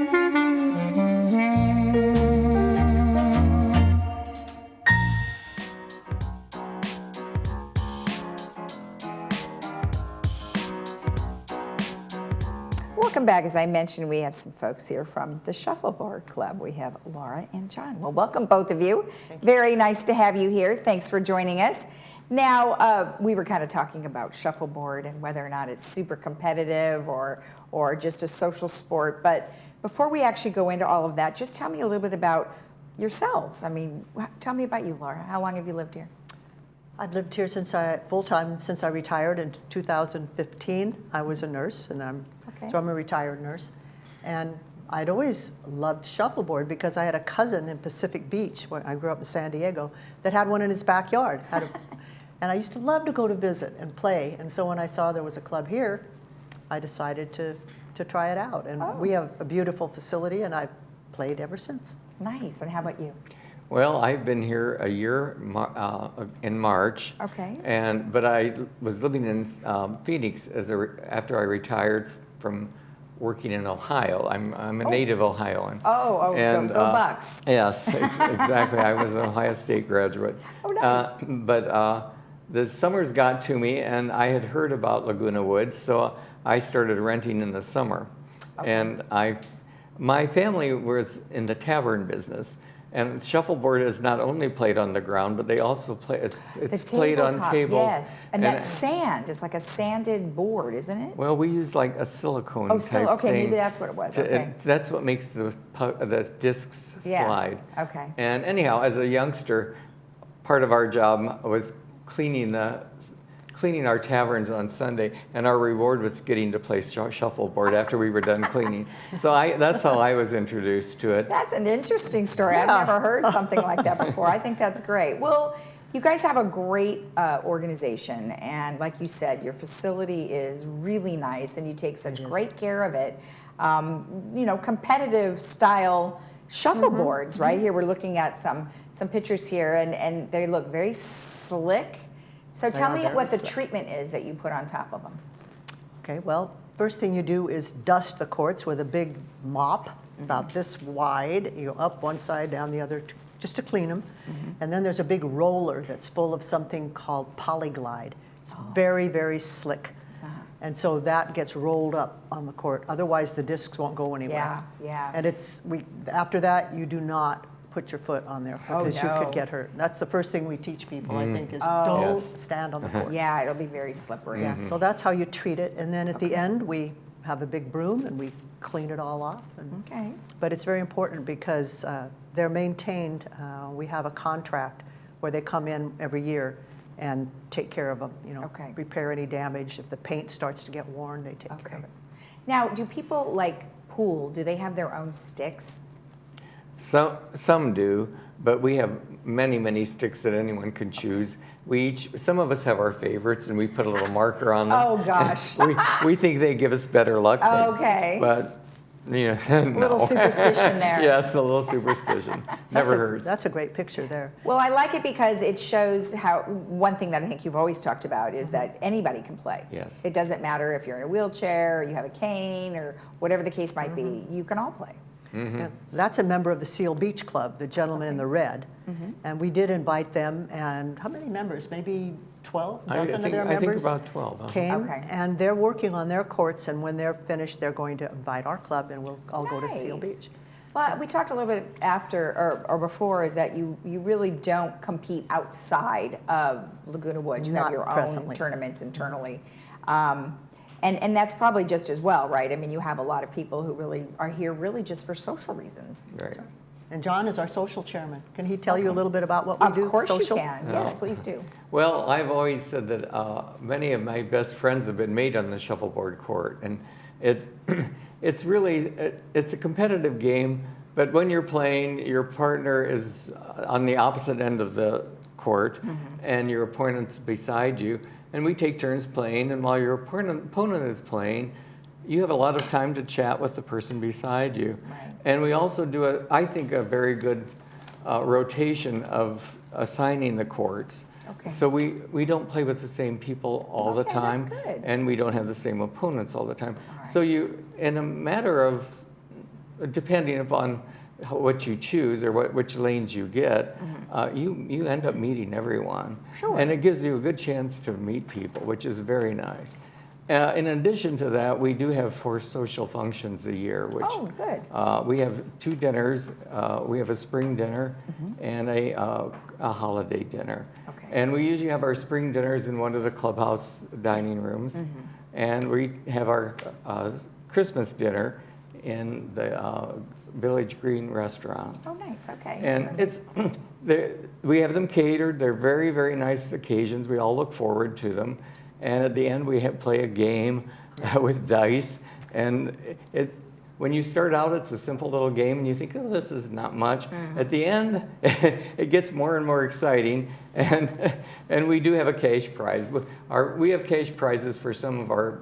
Welcome back. As I mentioned, we have some folks here from the Shuffleboard Club. We have Laura and John. Well, welcome both of you. Very nice to have you here. Thanks for joining us. Now, we were kind of talking about shuffleboard and whether or not it's super competitive or just a social sport. But before we actually go into all of that, just tell me a little bit about yourselves. I mean, tell me about you, Laura. How long have you lived here? I've lived here full-time since I retired in 2015. I was a nurse, and so I'm a retired nurse. And I'd always loved shuffleboard because I had a cousin in Pacific Beach, where I grew up in San Diego, that had one in his backyard. And I used to love to go to visit and play. And so when I saw there was a club here, I decided to try it out. And we have a beautiful facility, and I've played ever since. Nice. And how about you? Well, I've been here a year in March. Okay. But I was living in Phoenix after I retired from working in Ohio. I'm a native Ohioan. And, go Bucks. Yes, exactly. I was an Ohio State graduate. Oh, nice. But the summers got to me, and I had heard about Laguna Woods, so I started renting in the summer. Okay. And my family was in the tavern business. And shuffleboard is not only played on the ground, but they also play. It's played on tables. Yes, and that's sand. It's like a sanded board, isn't it? Well, we use like a silicone type okay, thing. maybe that's what it was. Okay. That's what makes the discs slide. Okay. And anyhow, as a youngster, part of our job was cleaning our taverns on Sunday, and our reward was getting to play shuffleboard after we were done cleaning. So that's how I was introduced to it. That's an interesting story. I've never heard something like that before. I think that's great. Well, you guys have a great organization, and like you said, your facility is really nice, and you take such great care of it. Competitive style shuffleboards, right? Here we're looking at some pictures here, and they look very slick. So tell me what the treatment is that you put on top of them. Okay, well, first thing you do is dust the courts with a big mop, about this wide. You go up one side, down the other, just to clean them. And then there's a big roller that's full of something called Polyglide. It's very, very slick. And so that gets rolled up on the court. Otherwise, the discs won't go anywhere. Yeah. And after that, you do not put your foot on there because you could get hurt. That's the first thing we teach people, I think, is don't stand on the court. Yeah, it'll be very slippery. Yeah, so that's how you treat it. And then at the end, we have a big broom and we clean it all off. But it's very important because they're maintained. We have a contract where they come in every year and take care of them, repair any damage. If the paint starts to get worn, they take care of it. Now, do people like pool? Do they have their own sticks? Some do, but we have many, many sticks that anyone can choose. Some of us have our favorites, and we put a little marker on them. Oh gosh. we think they give us better luck. But no. Little superstition there. Yes, a little superstition. Never hurts. That's a great picture there. Well, I like it because it shows how, one thing that I think you've always talked about is that anybody can play. Yes. It doesn't matter if you're in a wheelchair, or you have a cane, or whatever the case might be, you can all play. Yes. That's a member of the Seal Beach Club, the gentleman in the red. And we did invite them, and how many members? Maybe 12? I think about 12. Came, and they're working on their courts, and when they're finished, they're going to invite our club, and we'll all go to Seal Beach. Well, we talked a little bit after or before is that you really don't compete outside of Laguna Woods. You have your own tournaments internally. And that's probably just as well, right? I mean, you have a lot of people who really are here really just for social reasons. Right. And John is our social chairman. Can he tell you a little bit about what we do? Of course social? you can. Yes, please do. Well, I've always said that many of my best friends have been made on the shuffleboard court, and it's really a competitive game. But when you're playing, your partner is on the opposite end of the court, and your opponent's beside you. And we take turns playing, and while your opponent is playing, you have a lot of time to chat with the person beside you. Right. And we also do, I think, a very good rotation of assigning the courts. Okay. So we don't play with the same people all the time, that's good. and we don't have the same opponents all the time. So you, in a matter of depending upon what you choose or which lanes you get, you end up meeting everyone. Sure. And it gives you a good chance to meet people, which is very nice. In addition to that, we do have 4 social functions a year, which good. We have 2 dinners. We have a spring dinner and a holiday dinner. Okay. And we usually have our spring dinners in one of the clubhouse dining rooms, and we have our Christmas dinner in the Village Green restaurant. Oh, nice. Okay. And it's we have them catered. They're very, very nice occasions. We all look forward to them. And at the end, we play a game with dice. And when you start out, it's a simple little game, and you think, oh, this is not much. At the end, it gets more and more exciting. And we do have a cash prize. We have cash prizes for some of our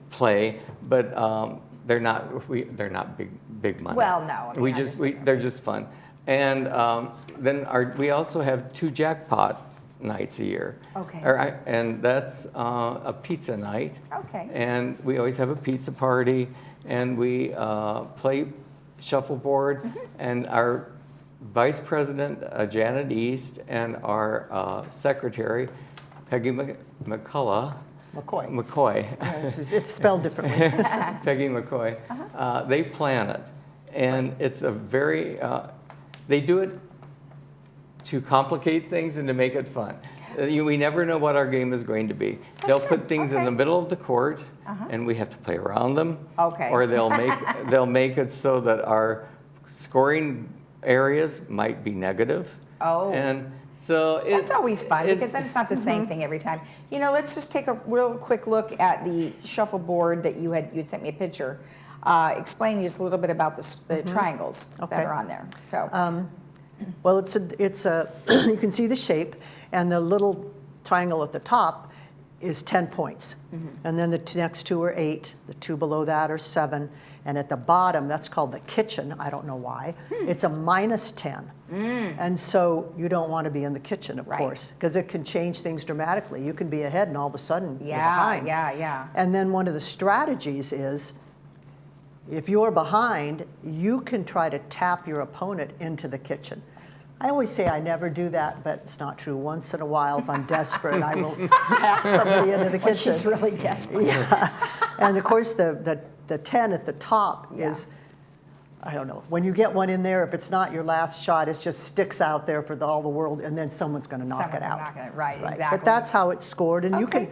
play, but they're not big money. Well, no. I mean, They're just fun. And then we also have 2 jackpot nights a year. Okay. And that's a pizza night. Okay. And we always have a pizza party, and we play shuffleboard. And our vice president, Janet East, and our secretary, Peggy McCullough. McCoy. It's spelled differently. Peggy McCoy. They plan it. And it's a very, they do it to complicate things and to make it fun. We never know what our game is going to be. They'll put things in the middle of the court, and we have to play around them. Okay. Or they'll make it so that our scoring areas might be negative. Oh. And so that's always fun because then it's not the same thing every time. You know, let's just take a real quick look at the shuffleboard that you sent me a picture. Explain just a little bit about the triangles that are on there. So. Well, it's a you can see the shape, and the little triangle at the top is 10 points. And then the next 2 are 8, the 2 below that are 7, and at the bottom, that's called the kitchen, I don't know why, it's a -10. And so you don't want to be in the kitchen, of course, because it can change things dramatically. You can be ahead and all of a sudden you're behind. Yeah. And then one of the strategies is, if you're behind, you can try to tap your opponent into the kitchen. I always say I never do that, but it's not true. Once in a while, if I'm desperate, I will tap somebody into the kitchen. She's really desperate. Yeah. And of course, the 10 at the top is, I don't know, when you get one in there, if it's not your last shot, it just sticks out there for all the world, and then someone's going to knock it out. Right, exactly. But that's how it's scored, and you can.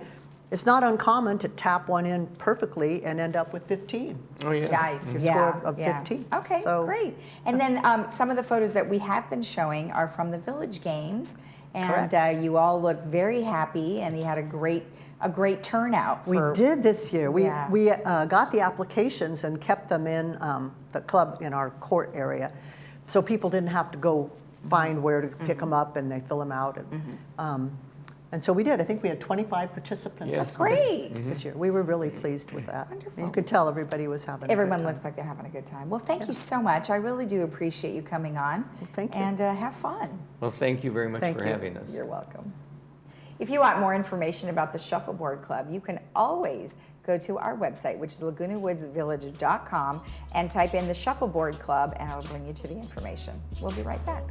It's not uncommon to tap one in perfectly and end up with 15. Oh, yeah. Nice. A score of 15. Okay, So- great. And then some of the photos that we have been showing are from the Village Games, and you all look very happy, and you had a great turnout. We did this year. We Yeah. got the applications and kept them in the club in our court area, so people didn't have to go find where to pick them up, and they fill them out. And so we did. I think we had 25 participants. Yes. That's great. This year. We were really pleased with that. Wonderful. And you could tell everybody was having a good Everyone time. looks like they're having a good time. Well, thank you so much. I really do appreciate you coming on. Well, thank you. And have fun. Well, thank you very much Thank for you. having us. You're welcome. If you want more information about the Shuffleboard Club, you can always go to our website, which is lagunawoodsvillage.com, and type in the Shuffleboard Club, and it'll bring you to the information. We'll be right back.